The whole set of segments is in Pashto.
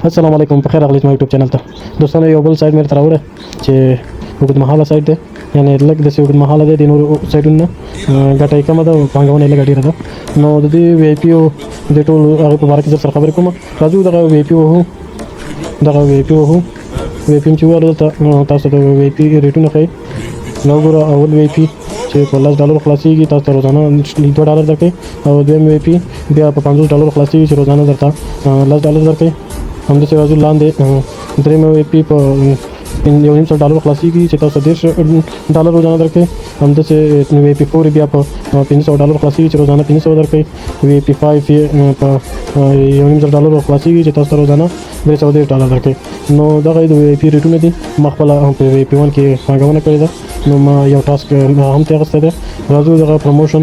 السلام علیکم په خیر راغلیت ما یوټیوب چینل ته دوستانو یو بل سایت مې درته راوړی چې اوږدمهاله سایت دی یعنې لږ داسې اوږدمهاله دی د نورو سایټونو نه ګټه یې کمه ده او پانګونه یې لږه ډېره ده نو د دې وی آی پي او د ټول هغې په باره کې زه سره خبرې کوم راځو دغه وی آی پي وهو وی آی پي چې وویلو دلته تاسو ته وی آی پي ریټونه ښیي نو وګوره اول وی آی پي چې په $10 خلاصېږي تاسو ته روزانه $2 درکوي او دویم وی آی پي بیا په $50 خلاصېږي چې روزانه درته $10 درکوي همداسې راځو لاندې درېیم وی آی پي په $1.5 خلاصېږي چې تاسو $10 روزانه درکوي همداسې وی آی پي 4 بیا په $500 خلاصېږي چې روزانه 500 درکوي وی آی پي 5 په $1.5 خلاصېږي چې تاسو ته روزانه $310 درکوي نو دغه د وی آی پي ریټونه دي ما خپله په وی آی پي 1 کې پانګونه کړې ده نو ما یو ټاسک هم ترې اخیستی دی راځو دغه پروموشن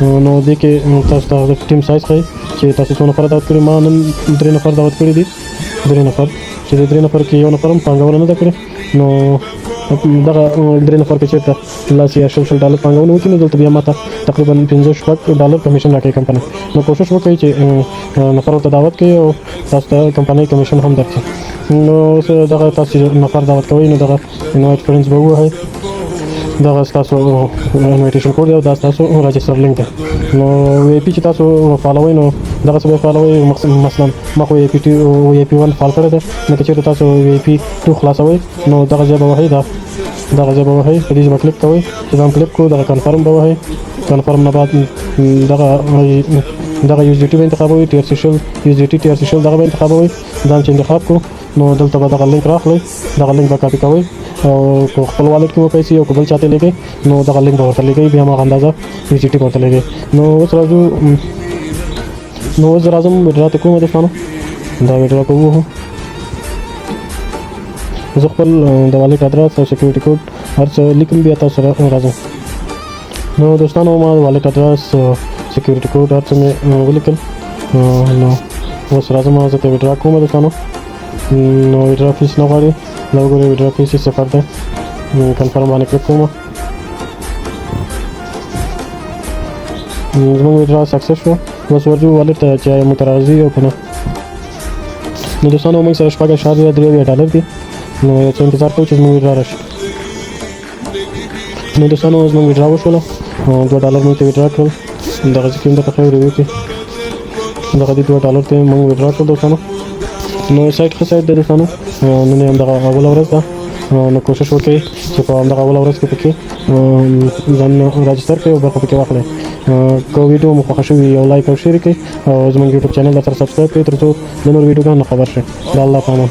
نو دې کې تاسو ته د ټیم سایز ښایي چې تاسو څو نفر دعوت کړي ما نن 3 نفر دعوت کړي دي 3 نفر چې د 3 نفر کې یو نفر هم پانګونه نه ده کړې نو دغه 3 نفر کې چېرته $10 یا $10 پانګونه وکړي نو دلته بیا ماته تقریبا $50 کمیشن راکوي کمپنۍ نو کوشش وکړئ چې نفر ورته دعوت کړئ او تاسو ته کمپنۍ کمیشن هم درکړي نو اوس دغه تاسو نفر دعوت کوئ نو دغه انوایټ فرینډز به ووهئ دغه ستاسو انویټیشن کوډ دی او دا ستاسو راجسټر لینک دی نو وی آی پي چې تاسو فالوئ نو دغسې به فالوئ مثلا ما خو وی آی پي 1 فال کړی دی نو که چېرته تاسو وی آی پي 2 خلاصوئ نو دغه ځای به وهئ دغه ځای به وهئ په دې ځای به کلیک کوئ چې دا هم کلیک کړو دغه کنفرم به وهئ کنفرم نه بعد دغه یو اس ډي ټي به انتخابوئ TRC شل دغه به انتخابوئ دا هم چې انتخاب کړو نو دلته به دغه لینک راخلئ دغه لینک به کاپي کوئ او په خپل والټ کې مو پیسې او که بل چاته لګئ نو دغه لینک به ورته لګئ بیا هماغه اندازه یو اس ډي ټي به ورته لګئ نو اوس راځم ویډرا ته کوم دوستانو دا ویډرا کوو زه خپل د والټ ادرس او سکیورټي کوډ هر څه لیکم بیا تاسو سره راځم نو دوستانو ما د والټ ادرس سکیورټي کوډ هر څه مې ولیکل نو اوس راځم زه ته ویډرا کوم دوستانو نو ویډرا فیس نه غواړي دا وګورئ ویډرا فیس یې 0 دی کنفرم باندې کلیک کوم زموږ ویډرا سکسس شو اوس ورځو والټ ته چې موږ ته راځي او که نه نو دوستانو موږ سره $6.3 دي نو یو څه انتظار کوو چې زموږ ویډرا راشي نو دوستانو زموږ ویډرا وشوله $2 موږ ته ویډرا کړل دغه ځای کې هم درته ښایي ریویو کې دغه دې $2 ته موږ ویډرا کړل دوستانو نو سایټ ښه سایټ دی دوستانو نن یې همدغه اوله ورځ ده نو کوشش وکړئ چې په همدغه اوله ورځ کې پکې ځان راجسټر کړئ او برخه پکې واخلئ که ویډیو مو خوښه شوي یو لایک او شیر کړئ او زموږ یوټیوب چینل در سره سبسکرایب کړئ تر څو د نور ویډیوګانو خبر شئ د الله په امان